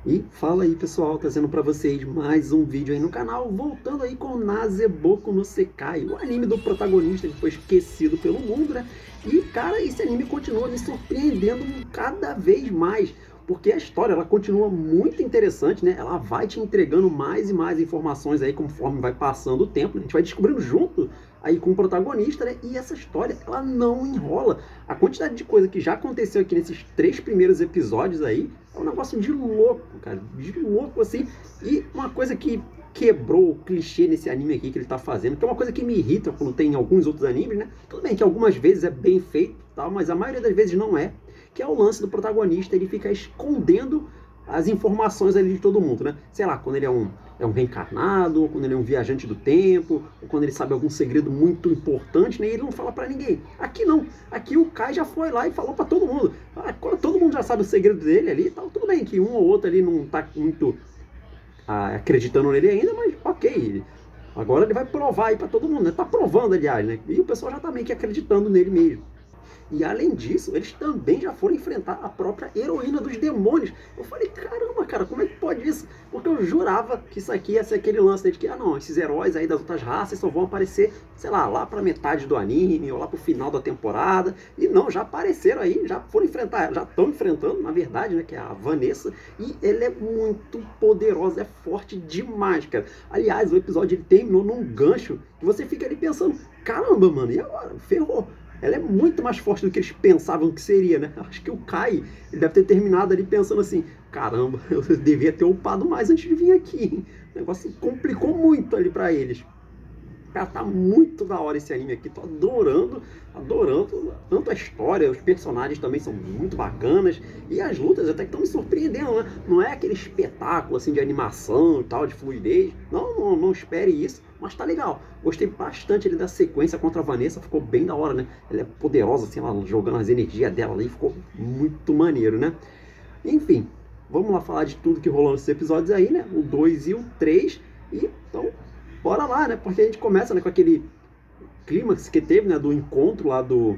E fala aí, pessoal, trazendo pra vocês mais um vídeo aí no canal, voltando aí com Nazeboku no Sekai, o anime do protagonista que foi esquecido pelo mundo, né? E, cara, esse anime continua me surpreendendo cada vez mais, porque a história, ela continua muito interessante, né? Ela vai te entregando mais e mais informações aí conforme vai passando o tempo, né? A gente vai descobrindo junto aí com o protagonista, né? E essa história, ela não enrola. A quantidade de coisa que já aconteceu aqui nesses 3 primeiros episódios aí é um negócio de louco, cara, de louco assim. E uma coisa que quebrou o clichê nesse anime aqui que ele tá fazendo, que é uma coisa que me irrita quando tem em alguns outros animes, né? Tudo bem que algumas vezes é bem feito, tal, mas a maioria das vezes não é, que é o lance do protagonista, ele fica escondendo as informações ali de todo mundo, né? Sei lá, quando ele é um reencarnado, ou quando ele é um viajante do tempo, ou quando ele sabe algum segredo muito importante, né? E ele não fala para ninguém. Aqui não. Aqui o Kai já foi lá e falou para todo mundo. Quando todo mundo já sabe o segredo dele ali, tá, tudo bem que um ou outro ali não tá muito acreditando nele ainda, mas ok. Agora ele vai provar aí para todo mundo, né? Tá provando, aliás, né? E o pessoal já tá meio que acreditando nele mesmo. E além disso, eles também já foram enfrentar a própria heroína dos demônios. Eu falei, caramba, cara, como é que pode isso? Porque eu jurava que isso aqui ia ser aquele lance, né, de que, não, esses heróis aí das outras raças só vão aparecer, sei lá pra metade do anime, ou lá pro final da temporada. E não, já apareceram aí, já foram enfrentar, já estão enfrentando, na verdade, né, que é a Vanessa. E ela é muito poderosa, é forte demais, cara. Aliás, o episódio ele terminou num gancho que você fica ali pensando, caramba, mano, e agora? Ferrou. Ela é muito mais forte do que eles pensavam que seria, né? Acho que o Kai ele deve ter terminado ali pensando assim: caramba, eu devia ter upado mais antes de vir aqui, hein? O negócio complicou muito ali pra eles. Cara, tá muito da hora esse anime aqui, tô adorando, adorando. Tanto a história, os personagens também são muito bacanas. E as lutas até que estão me surpreendendo, né? Não é aquele espetáculo assim de animação e tal, de fluidez. Não espere isso, mas tá legal. Gostei bastante ali da sequência contra a Vanessa, ficou bem da hora, né? Ela é poderosa, assim, ela jogando as energias dela ali, ficou muito maneiro, né? Enfim, vamos lá falar de tudo que rolou nesses episódios aí, né? O 2 e o 3. E então, bora lá, né? Porque a gente começa, né, com aquele clímax que teve, né, do encontro lá do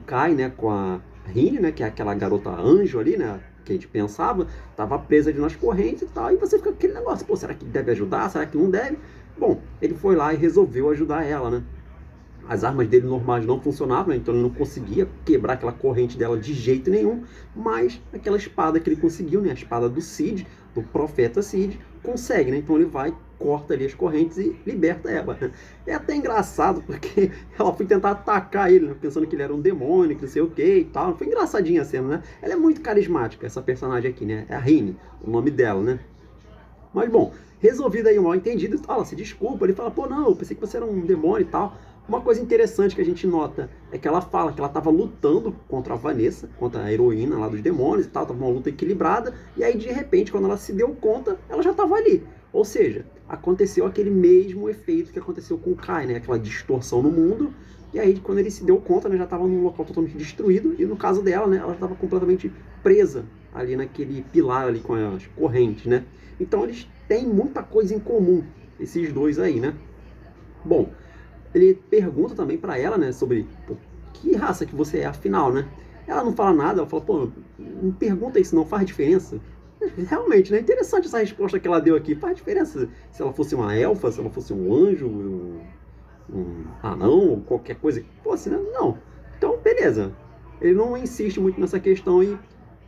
Kai, né, com a Rini, né, que é aquela garota anjo ali, né, que a gente pensava, tava presa ali nas correntes e tal, e você fica com aquele negócio, pô, será que deve ajudar? Será que não deve? Bom, ele foi lá e resolveu ajudar ela, né? As armas dele normais não funcionavam, né? Então ele não conseguia quebrar aquela corrente dela de jeito nenhum, mas aquela espada que ele conseguiu, né? A espada do Cid, do profeta Cid, consegue, né? Então ele vai, corta ali as correntes e liberta ela. É até engraçado, porque ela foi tentar atacar ele, né? Pensando que ele era um demônio, que não sei o que e tal. Foi engraçadinha a cena, né? Ela é muito carismática, essa personagem aqui, né? É a Rini, o nome dela, né? Mas bom, resolvido aí o mal entendido, ela se desculpa, ele fala, pô, não, eu pensei que você era um demônio e tal. Uma coisa interessante que a gente nota é que ela fala que ela estava lutando contra a Vanessa, contra a heroína lá dos demônios e tal, estava uma luta equilibrada, e aí de repente, quando ela se deu conta, ela já estava ali. Ou seja, aconteceu aquele mesmo efeito que aconteceu com o Kai, né? Aquela distorção no mundo, e aí quando ele se deu conta, né, já estava num local totalmente destruído, e no caso dela, né, ela estava completamente presa ali naquele pilar ali com as correntes, né? Então eles têm muita coisa em comum, esses dois aí, né? Bom, ele pergunta também pra ela, né, sobre pô, que raça que você é afinal, né? Ela não fala nada, ela fala, pô, não pergunta isso, não faz diferença. Realmente, né? Interessante essa resposta que ela deu aqui. Faz diferença se ela fosse uma elfa, se ela fosse um anjo, um anão, ou qualquer coisa que fosse, né? Não. Então, beleza. Ele não insiste muito nessa questão e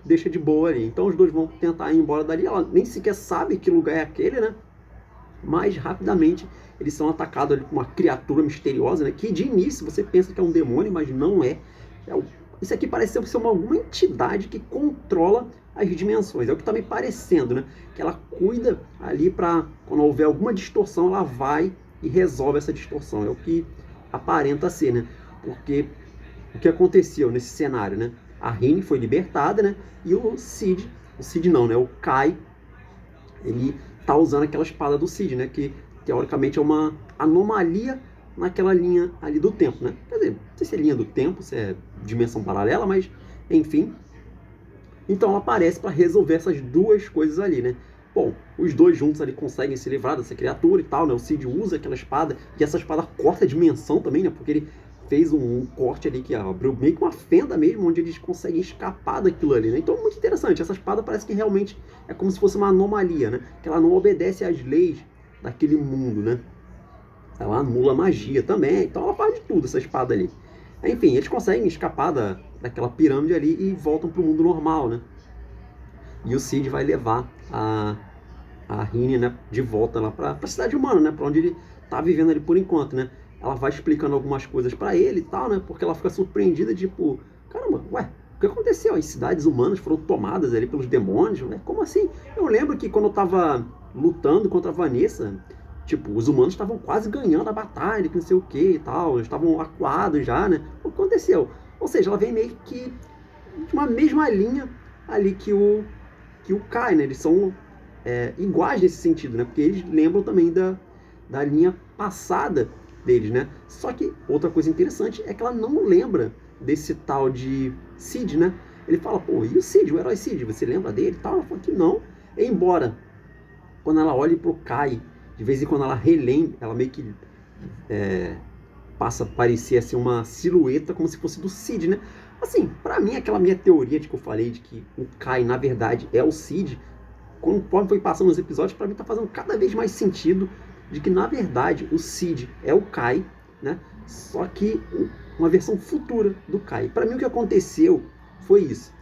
deixa de boa ali. Então os dois vão tentar ir embora dali. Ela nem sequer sabe que lugar é aquele, né? Mas rapidamente eles são atacados ali por uma criatura misteriosa, né? Que de início você pensa que é um demônio, mas não é. Isso aqui parece ser alguma entidade que controla as dimensões. É o que está me parecendo, né? Que ela cuida ali para quando houver alguma distorção, ela vai e resolve essa distorção. É o que aparenta ser, né? Porque o que aconteceu nesse cenário, né? A Rini foi libertada, né? E o Cid não, né? O Kai, ele tá usando aquela espada do Cid, né? Que teoricamente é uma anomalia naquela linha ali do tempo, né? Quer dizer, não sei se é linha do tempo, se é dimensão paralela, mas enfim. Então ela aparece para resolver essas duas coisas ali, né? Bom, os dois juntos ali conseguem se livrar dessa criatura e tal, né? O Cid usa aquela espada, e essa espada corta a dimensão também, né? Porque ele fez um corte ali que abriu meio que uma fenda mesmo, onde eles conseguem escapar daquilo ali, né? Então, muito interessante. Essa espada parece que realmente é como se fosse uma anomalia, né? Que ela não obedece às leis daquele mundo, né? Ela anula magia também, então ela faz de tudo, essa espada ali. Enfim, eles conseguem escapar daquela pirâmide ali e voltam pro mundo normal, né? E o Cid vai levar a Rini, né, de volta lá pra cidade humana, né? Pra onde ele tá vivendo ali por enquanto, né? Ela vai explicando algumas coisas pra ele e tal, né? Porque ela fica surpreendida, tipo, caramba, ué, o que aconteceu? As cidades humanas foram tomadas ali pelos demônios, né? Como assim? Eu lembro que quando eu tava lutando contra a Vanessa, tipo, os humanos estavam quase ganhando a batalha, que não sei o que e tal, eles estavam acuados já, né? O que aconteceu? Ou seja, ela vem meio que de uma mesma linha ali que o Kai, né? Eles são iguais nesse sentido, né? Porque eles lembram também da linha passada deles, né? Só que outra coisa interessante é que ela não lembra desse tal de Cid, né? Ele fala, pô, e o Cid, o herói Cid, você lembra dele e tal? Ela fala que não. Embora, quando ela olha pro Kai, de vez em quando ela relembra, ela meio que passa a parecer assim, uma silhueta como se fosse do Cid, né? Assim, pra mim, aquela minha teoria de que eu falei de que o Kai, na verdade, é o Cid, conforme foi passando os episódios, pra mim tá fazendo cada vez mais sentido de que, na verdade, o Cid é o Kai, né? Só que uma versão futura do Kai. Pra mim, o que aconteceu foi isso.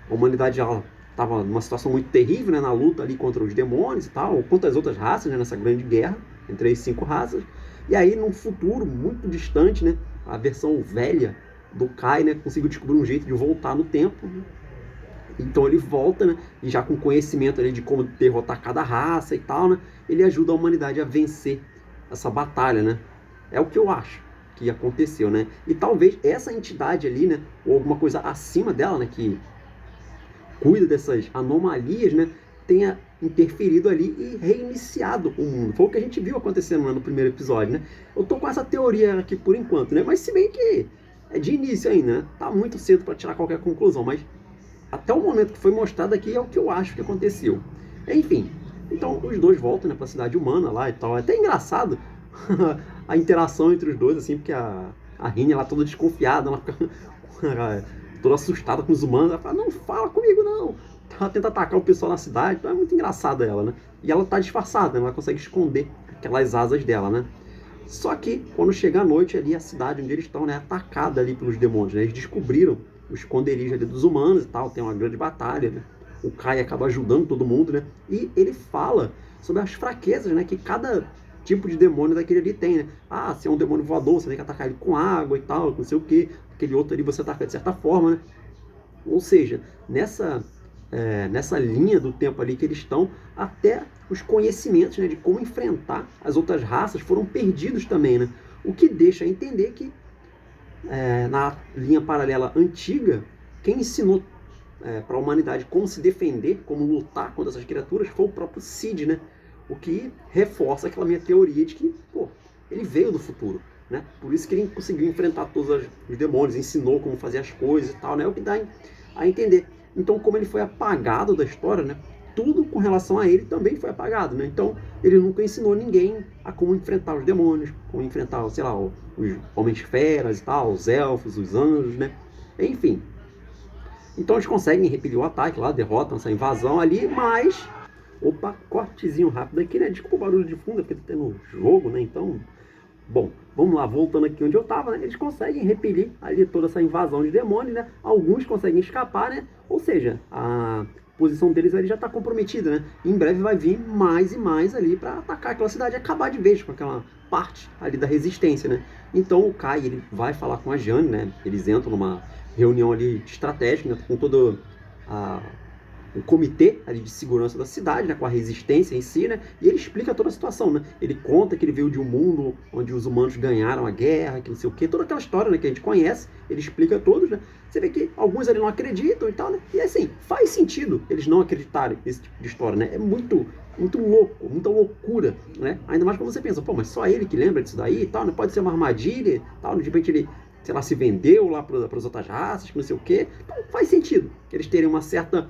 A humanidade já estava numa situação muito terrível, né, na luta ali contra os demônios e tal, contra as outras raças, né, nessa grande guerra entre as 5 raças. E aí, num futuro muito distante, né, a versão velha do Kai, né, conseguiu descobrir um jeito de voltar no tempo. Então ele volta, né, e já com conhecimento ali de como derrotar cada raça e tal, né, ele ajuda a humanidade a vencer essa batalha, né? É o que eu acho que aconteceu, né? E talvez essa entidade ali, né, ou alguma coisa acima dela, né, que cuida dessas anomalias, né, tenha interferido ali e reiniciado o mundo. Foi o que a gente viu acontecendo lá no primeiro episódio, né? Eu tô com essa teoria aqui por enquanto, né? Mas se bem que é de início ainda, né? Tá muito cedo para tirar qualquer conclusão, mas até o momento que foi mostrado aqui é o que eu acho que aconteceu. Enfim, então os dois voltam, né, para a cidade humana lá e tal. É até engraçado a interação entre os dois, assim, porque a Rini, ela toda desconfiada, ela fica toda assustada com os humanos. Ela fala, não fala comigo não. Ela tenta atacar o pessoal na cidade, então é muito engraçada ela, né? E ela tá disfarçada, né? Ela consegue esconder aquelas asas dela, né? Só que quando chega a noite ali, a cidade onde eles estão, né, atacada ali pelos demônios, né? Eles descobriram o esconderijo ali dos humanos e tal, tem uma grande batalha, né? O Kai acaba ajudando todo mundo, né? E ele fala sobre as fraquezas, né, que cada tipo de demônio daquele ali tem, né? Ah, se é um demônio voador, você tem que atacar ele com água e tal, não sei o que. Aquele outro ali você ataca de certa forma, né? Ou seja, nessa linha do tempo ali que eles estão, até os conhecimentos, né, de como enfrentar as outras raças foram perdidos também, né? O que deixa a entender que na linha paralela antiga, quem ensinou para a humanidade como se defender, como lutar contra essas criaturas, foi o próprio Cid, né? O que reforça aquela minha teoria de que, pô, ele veio do futuro, né? Por isso que ele conseguiu enfrentar todos os demônios, ensinou como fazer as coisas e tal, né? É o que dá a entender. Então, como ele foi apagado da história, né? Tudo com relação a ele também foi apagado, né? Então, ele nunca ensinou ninguém a como enfrentar os demônios, como enfrentar, sei lá, os homens-feras e tal, os elfos, os anjos, né? Enfim. Então, eles conseguem repelir o ataque lá, derrotam essa invasão ali, mas... Opa, cortezinho rápido aqui, né? Desculpa o barulho de fundo, porque tá tendo jogo, né? Então... Bom, vamos lá, voltando aqui onde eu tava, né? Eles conseguem repelir ali toda essa invasão de demônios, né? Alguns conseguem escapar, né? Ou seja, a posição deles ali já está comprometida, né? Em breve vai vir mais e mais ali para atacar aquela cidade e acabar de vez com aquela parte ali da resistência, né? Então o Kai, ele vai falar com a Jane, né? Eles entram numa reunião ali estratégica, né? Com todo o comitê ali de segurança da cidade, né, com a resistência em si, né, e ele explica toda a situação, né, ele conta que ele veio de um mundo onde os humanos ganharam a guerra, que não sei o que, toda aquela história, né, que a gente conhece, ele explica todos, né, você vê que alguns ali não acreditam e tal, né, e assim, faz sentido eles não acreditarem nesse tipo de história, né, é muito louco, muita loucura, né, ainda mais quando você pensa, pô, mas só ele que lembra disso daí e tal, não pode ser uma armadilha e tal, de repente ele, sei lá, se vendeu lá para as outras raças, que não sei o que, então faz sentido eles terem uma certa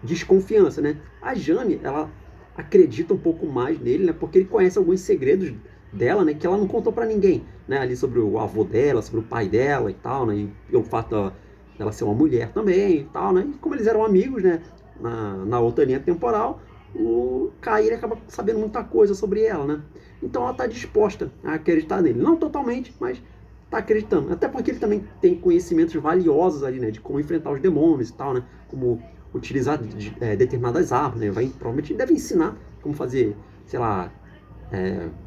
desconfiança, né? A Jane, ela acredita um pouco mais nele, né? Porque ele conhece alguns segredos dela, né, que ela não contou pra ninguém, né, ali sobre o avô dela, sobre o pai dela e tal, né, e pelo fato dela ser uma mulher também e tal, né, e como eles eram amigos, né, na outra linha temporal, o Kai ele acaba sabendo muita coisa sobre ela, né, então ela tá disposta a acreditar nele, não totalmente, mas tá acreditando, até porque ele também tem conhecimentos valiosos ali, né, de como enfrentar os demônios e tal, né, como utilizar determinadas armas, né, provavelmente deve ensinar como fazer, sei lá,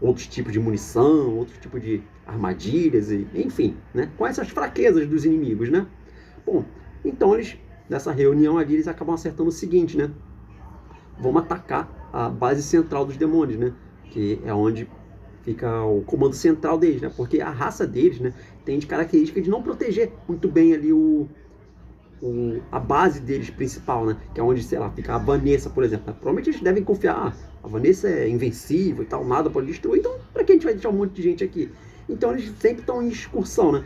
outros tipos de munição, outros tipos de armadilhas, enfim, né? Com essas fraquezas dos inimigos, né? Bom, então eles, nessa reunião ali, eles acabam acertando o seguinte, né? Vamos atacar a base central dos demônios, né? Que é onde fica o comando central deles, né? Porque a raça deles, né, tem de característica de não proteger muito bem ali a base deles principal, né? Que é onde, sei lá, fica a Vanessa, por exemplo. Provavelmente eles devem confiar, a Vanessa é invencível e tal, nada pode destruir, então pra que a gente vai deixar um monte de gente aqui? Então eles sempre estão em excursão, né?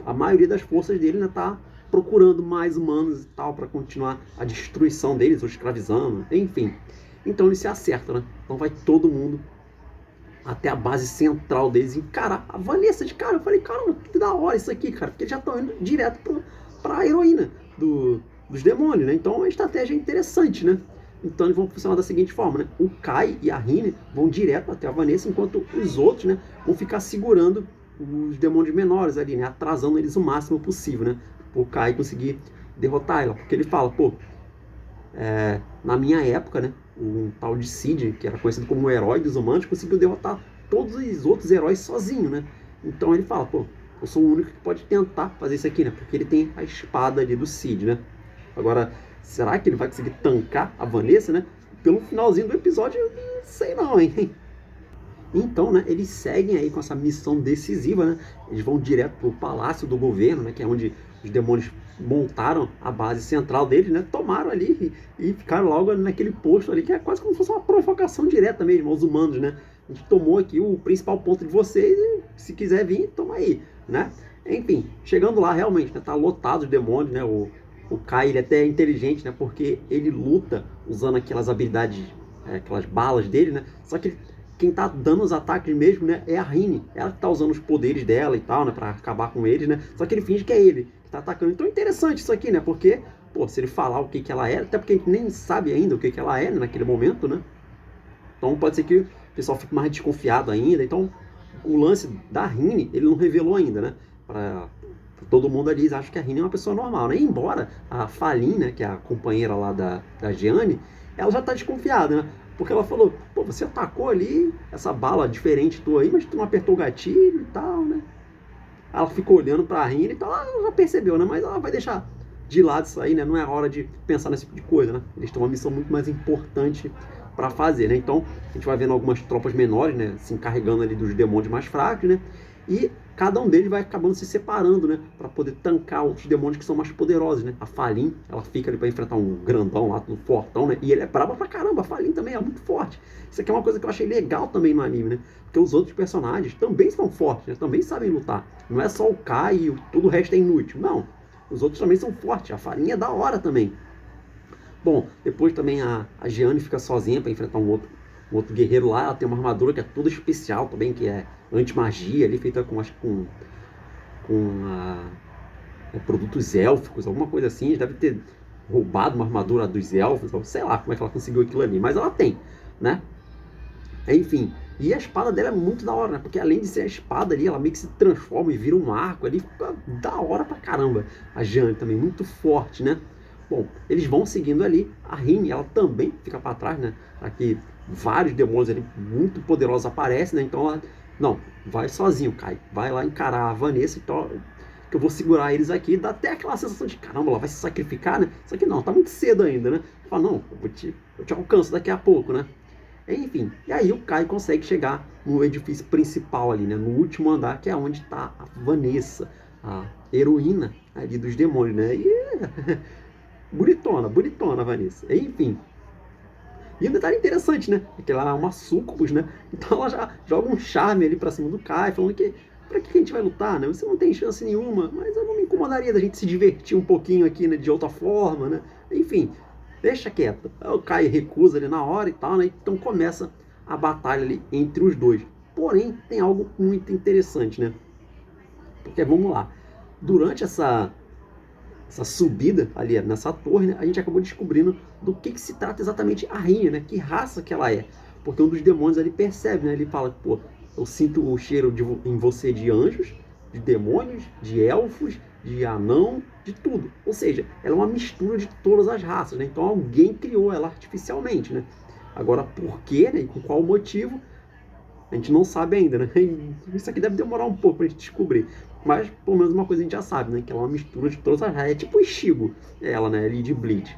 A maioria das forças dele, né, tá procurando mais humanos e tal, para continuar a destruição deles, ou escravizando, enfim. Então eles se acertam, né? Então vai todo mundo até a base central deles encarar a Vanessa de cara. Eu falei, caramba, que da hora isso aqui, cara, porque eles já estão indo direto pra heroína dos demônios, né? Então é uma estratégia interessante, né? Então eles vão funcionar da seguinte forma, né? O Kai e a Rini vão direto até a Vanessa, enquanto os outros, né, vão ficar segurando os demônios menores ali, né? Atrasando eles o máximo possível, né? O Kai conseguir derrotar ela. Porque ele fala, pô, na minha época, né, um tal de Cid, que era conhecido como o herói dos humanos, conseguiu derrotar todos os outros heróis sozinho, né? Então ele fala, pô, eu sou o único que pode tentar fazer isso aqui, né? Porque ele tem a espada ali do Cid, né? Agora, será que ele vai conseguir tancar a Vanessa, né? Pelo finalzinho do episódio, eu não sei não, hein? Então, né, eles seguem aí com essa missão decisiva, né? Eles vão direto pro palácio do governo, né? Que é onde os demônios montaram a base central deles, né? Tomaram ali e ficaram logo naquele posto ali, que é quase como se fosse uma provocação direta mesmo aos humanos, né? A gente tomou aqui o principal ponto de vocês e se quiser vir, toma aí, né? Enfim, chegando lá realmente, né, tá lotado de demônios, né? O Kai, ele até é inteligente, né? Porque ele luta usando aquelas habilidades, aquelas balas dele, né? Só que quem tá dando os ataques mesmo, né, é a Rini. Ela que tá usando os poderes dela e tal, né, pra acabar com eles, né? Só que ele finge que é ele que tá atacando. Então é interessante isso aqui, né? Porque, pô, se ele falar o que ela é, até porque a gente nem sabe ainda o que ela é, né, naquele momento, né? Então pode ser que o pessoal fique mais desconfiado ainda. Então o lance da Rini, ele não revelou ainda, né? Pra todo mundo ali acha que a Rini é uma pessoa normal, né? Embora a Falin, né, que é a companheira lá da Jeanne, ela já tá desconfiada, né? Porque ela falou, pô, você atacou ali essa bala diferente tua aí, mas tu não apertou o gatilho e tal, né? Ela ficou olhando pra Rini e tal, ela já percebeu, né? Mas ela vai deixar de lado isso aí, né? Não é hora de pensar nesse tipo de coisa, né? Eles têm uma missão muito mais importante para fazer, né? Então, a gente vai vendo algumas tropas menores, né? Se encarregando ali dos demônios mais fracos, né? E cada um deles vai acabando se separando, né? Para poder tancar outros demônios que são mais poderosos, né? A Falin, ela fica ali para enfrentar um grandão lá, tudo fortão, né? E ele é braba pra caramba, a Falin também é muito forte. Isso aqui é uma coisa que eu achei legal também no anime, né? Porque os outros personagens também são fortes, né? Também sabem lutar. Não é só o Kai e todo o resto é inútil. Não. Os outros também são fortes. A Falin é da hora também. Bom, depois também a Jeanne fica sozinha para enfrentar um outro guerreiro lá. Ela tem uma armadura que é toda especial também, que é anti-magia ali, feita com, acho que produtos élficos, alguma coisa assim. Eles devem ter roubado uma armadura dos elfos, ou sei lá como é que ela conseguiu aquilo ali, mas ela tem, né? Enfim, e a espada dela é muito da hora, né? Porque além de ser a espada ali, ela meio que se transforma e vira um arco ali, fica da hora pra caramba. A Jeanne também, muito forte, né? Bom, eles vão seguindo ali, a Rini, ela também fica pra trás, né? Aqui vários demônios ali muito poderosos aparecem, né? Então ela, não, vai sozinho, Kai, vai lá encarar a Vanessa, então, que eu vou segurar eles aqui, dá até aquela sensação de, caramba, ela vai se sacrificar, né? Só que não, tá muito cedo ainda, né? Fala, não, eu te alcanço daqui a pouco, né? Enfim, e aí o Kai consegue chegar no edifício principal ali, né? No último andar, que é onde está a Vanessa, a heroína ali dos demônios, né? E bonitona, bonitona a Vanessa. Enfim. E um detalhe interessante, né? É que ela é uma sucubus, né? Então ela já joga um charme ali pra cima do Kai, falando que pra que a gente vai lutar, né? Você não tem chance nenhuma, mas eu não me incomodaria da gente se divertir um pouquinho aqui, né? De outra forma, né? Enfim, deixa quieto. Aí o Kai recusa ali na hora e tal, né? Então começa a batalha ali entre os dois. Porém, tem algo muito interessante, né? Porque, vamos lá, durante essa subida ali nessa torre, né, a gente acabou descobrindo do que se trata exatamente a Rini, né? Que raça que ela é. Porque um dos demônios ali percebe, né? Ele fala, pô, eu sinto o cheiro em você de anjos, de demônios, de elfos, de anão, de tudo. Ou seja, ela é uma mistura de todas as raças, né? Então alguém criou ela artificialmente, né? Agora, por quê, né? E com qual motivo? A gente não sabe ainda, né? Isso aqui deve demorar um pouco pra gente descobrir. Mas, pelo menos uma coisa a gente já sabe, né? Que ela é uma mistura de todas as raças. É tipo o Ichigo, ela, né? Ali de Bleach.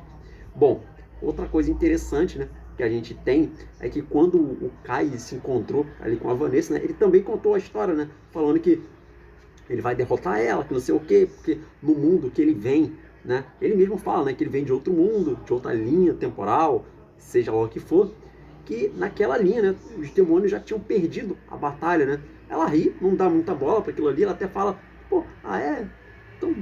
Bom, outra coisa interessante, né? Que a gente tem é que quando o Kai se encontrou ali com a Vanessa, né? Ele também contou a história, né? Falando que ele vai derrotar ela, que não sei o quê, porque no mundo que ele vem, né? Ele mesmo fala, né? Que ele vem de outro mundo, de outra linha temporal, seja lá o que for, que naquela linha, né? Os demônios já tinham perdido a batalha, né? Ela ri, não dá muita bola para aquilo ali, ela até fala, pô, então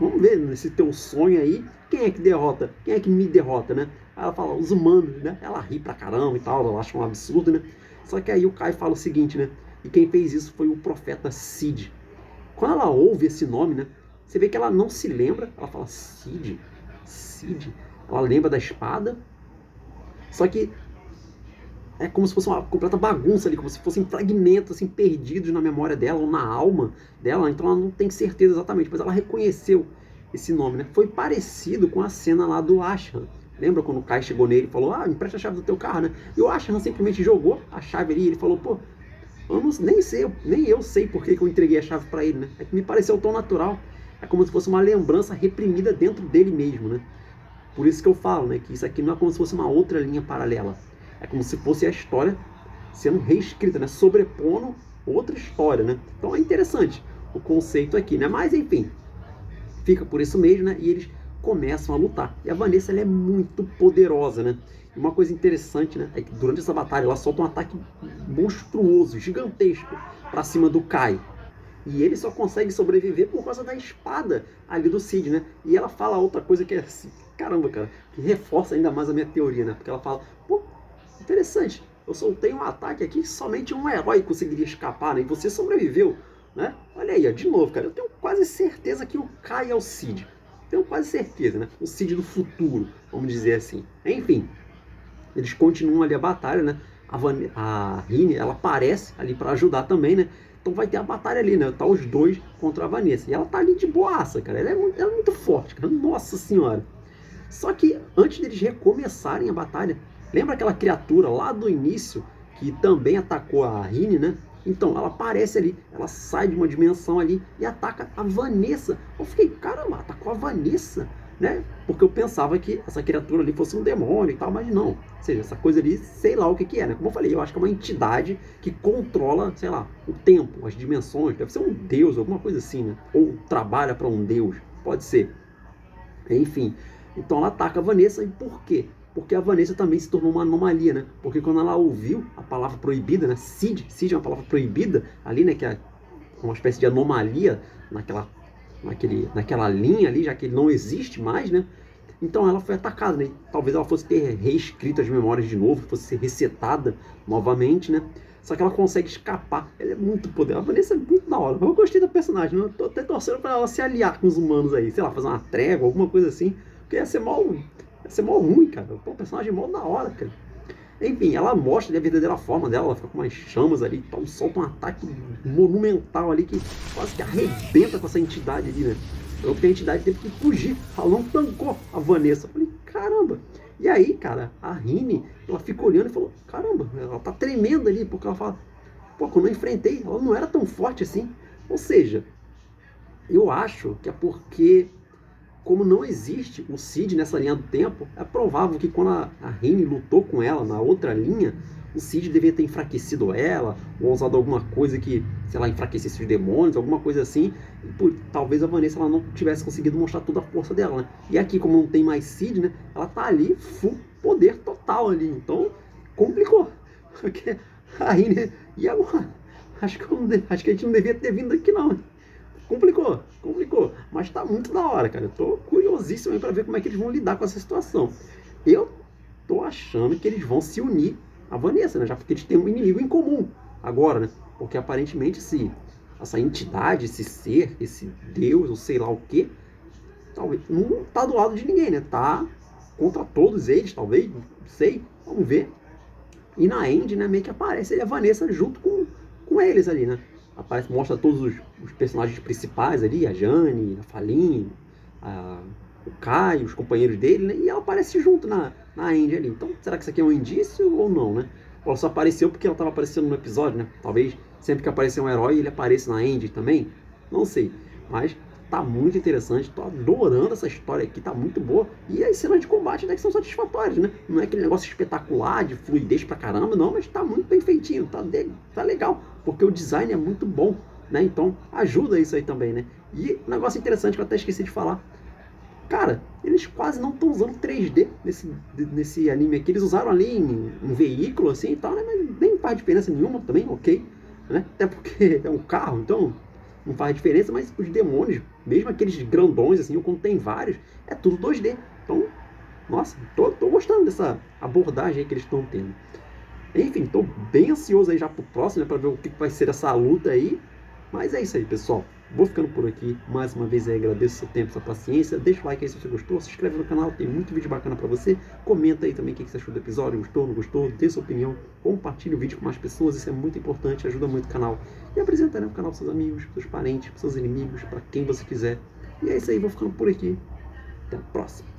vamos ver nesse teu sonho aí, quem é que derrota? Quem é que me derrota, né? Aí ela fala, os humanos, né? Ela ri pra caramba e tal, ela acha um absurdo, né? Só que aí o Kai fala o seguinte, né? E quem fez isso foi o profeta Cid. Quando ela ouve esse nome, né? Você vê que ela não se lembra, ela fala, Cid. Ela lembra da espada, só que é como se fosse uma completa bagunça ali, como se fossem fragmentos assim, perdidos na memória dela ou na alma dela, então ela não tem certeza exatamente, mas ela reconheceu esse nome, né? Foi parecido com a cena lá do Ashran. Lembra quando o Kai chegou nele e falou, empresta a chave do teu carro, né? E o Ashran simplesmente jogou a chave ali e ele falou, pô, nem eu sei por que eu entreguei a chave para ele, né? É que me pareceu tão natural. É como se fosse uma lembrança reprimida dentro dele mesmo, né? Por isso que eu falo, né? Que isso aqui não é como se fosse uma outra linha paralela. É como se fosse a história sendo reescrita, né? Sobrepondo outra história, né? Então é interessante o conceito aqui, né? Mas enfim, fica por isso mesmo, né? E eles começam a lutar. E a Vanessa, ela é muito poderosa, né? E uma coisa interessante, né? É que durante essa batalha ela solta um ataque monstruoso, gigantesco, pra cima do Kai. E ele só consegue sobreviver por causa da espada ali do Cid, né? E ela fala outra coisa que é assim, caramba, cara, que reforça ainda mais a minha teoria, né? Porque ela fala, pô, interessante, eu soltei um ataque aqui que somente um herói conseguiria escapar, né? E você sobreviveu, né? Olha aí, ó, de novo, cara, eu tenho quase certeza que o Kai é o Cid. Tenho quase certeza, né? O Cid do futuro, vamos dizer assim. Enfim, eles continuam ali a batalha, né? A Rini, ela aparece ali para ajudar também, né? Então vai ter a batalha ali, né? Tá os dois contra a Vanessa. E ela tá ali de boaça, cara. Ela é muito forte, cara. Nossa senhora. Só que antes deles recomeçarem a batalha, lembra aquela criatura lá do início que também atacou a Rini, né? Então, ela aparece ali, ela sai de uma dimensão ali e ataca a Vanessa. Eu fiquei, caramba, atacou a Vanessa, né? Porque eu pensava que essa criatura ali fosse um demônio e tal, mas não. Ou seja, essa coisa ali, sei lá o que é, né? Como eu falei, eu acho que é uma entidade que controla, sei lá, o tempo, as dimensões. Deve ser um deus, alguma coisa assim, né? Ou trabalha para um deus, pode ser. Enfim, então ela ataca a Vanessa, e por quê? Porque a Vanessa também se tornou uma anomalia, né? Porque quando ela ouviu a palavra proibida, né? Cid é uma palavra proibida ali, né? Que é uma espécie de anomalia naquela linha ali, já que ele não existe mais, né? Então ela foi atacada, né? Talvez ela fosse ter reescrito as memórias de novo, fosse ser resetada novamente, né? Só que ela consegue escapar. Ela é muito poderosa. A Vanessa é muito da hora. Eu gostei da personagem, né? Eu tô até torcendo pra ela se aliar com os humanos aí. Sei lá, fazer uma trégua, alguma coisa assim. Porque ia ser mó ruim, cara. Pô, personagem mó da hora, cara. Enfim, ela mostra a verdadeira forma dela. Ela fica com umas chamas ali. Então solta um ataque monumental ali que quase que arrebenta com essa entidade ali, né? Porque a entidade teve que fugir. Ela não tancou a Vanessa. Eu falei, caramba. E aí, cara, a Rini, ela fica olhando e falou, caramba, ela tá tremendo ali, porque ela fala, pô, quando eu enfrentei, ela não era tão forte assim. Ou seja, eu acho que é porque, como não existe o Cid nessa linha do tempo, é provável que quando a Rini lutou com ela na outra linha, o Cid devia ter enfraquecido ela, ou usado alguma coisa que, sei lá, enfraquecesse os demônios, alguma coisa assim, e talvez a Vanessa ela não tivesse conseguido mostrar toda a força dela, né? E aqui, como não tem mais Cid, né, ela tá ali, full poder total ali, então complicou, porque aí, e agora? Acho que a gente não devia ter vindo aqui não, complicou, mas tá muito da hora, cara, eu tô curiosíssimo aí pra ver como é que eles vão lidar com essa situação. Eu tô achando que eles vão se unir a Vanessa, né? Já porque eles têm um inimigo em comum, agora, né? Porque aparentemente essa entidade, esse ser, esse Deus, ou sei lá o que, talvez não tá do lado de ninguém, né? Tá contra todos eles, talvez, não sei, vamos ver. E na End, né, meio que aparece a Vanessa junto com eles ali, né? Aparece, mostra todos os personagens principais ali, a Jane, a Faline, o Caio, os companheiros dele, né? E ela aparece junto na End ali. Então, será que isso aqui é um indício ou não, né? Ou ela só apareceu porque ela estava aparecendo no episódio, né? Talvez sempre que aparecer um herói, ele apareça na End também. Não sei. Mas tá muito interessante, tô adorando essa história aqui, tá muito boa. E as cenas de combate até que são satisfatórias, né? Não é aquele negócio espetacular, de fluidez pra caramba, não, mas tá muito bem feitinho, tá legal, porque o design é muito bom, né? Então ajuda isso aí também, né? E um negócio interessante que eu até esqueci de falar. Cara, eles quase não estão usando 3D nesse anime aqui. Eles usaram ali um veículo assim e tal, né? Mas nem faz diferença nenhuma também, ok? Né? Até porque é um carro, então não faz diferença, mas os demônios, mesmo aqueles grandões, assim, ou quando tem vários, é tudo 2D. Então, nossa, tô gostando dessa abordagem aí que eles estão tendo. Enfim, tô bem ansioso aí já pro próximo, né, pra ver o que vai ser essa luta aí. Mas é isso aí, pessoal. Vou ficando por aqui. Mais uma vez aí, agradeço o seu tempo, sua paciência. Deixa o like aí se você gostou. Se inscreve no canal, tem muito vídeo bacana pra você. Comenta aí também o que você achou do episódio. Gostou, não gostou? Dê sua opinião. Compartilhe o vídeo com mais pessoas. Isso é muito importante, ajuda muito o canal. E apresenta, né, o canal pros seus amigos, pros seus parentes, pros seus inimigos, pra quem você quiser. E é isso aí, vou ficando por aqui. Até a próxima.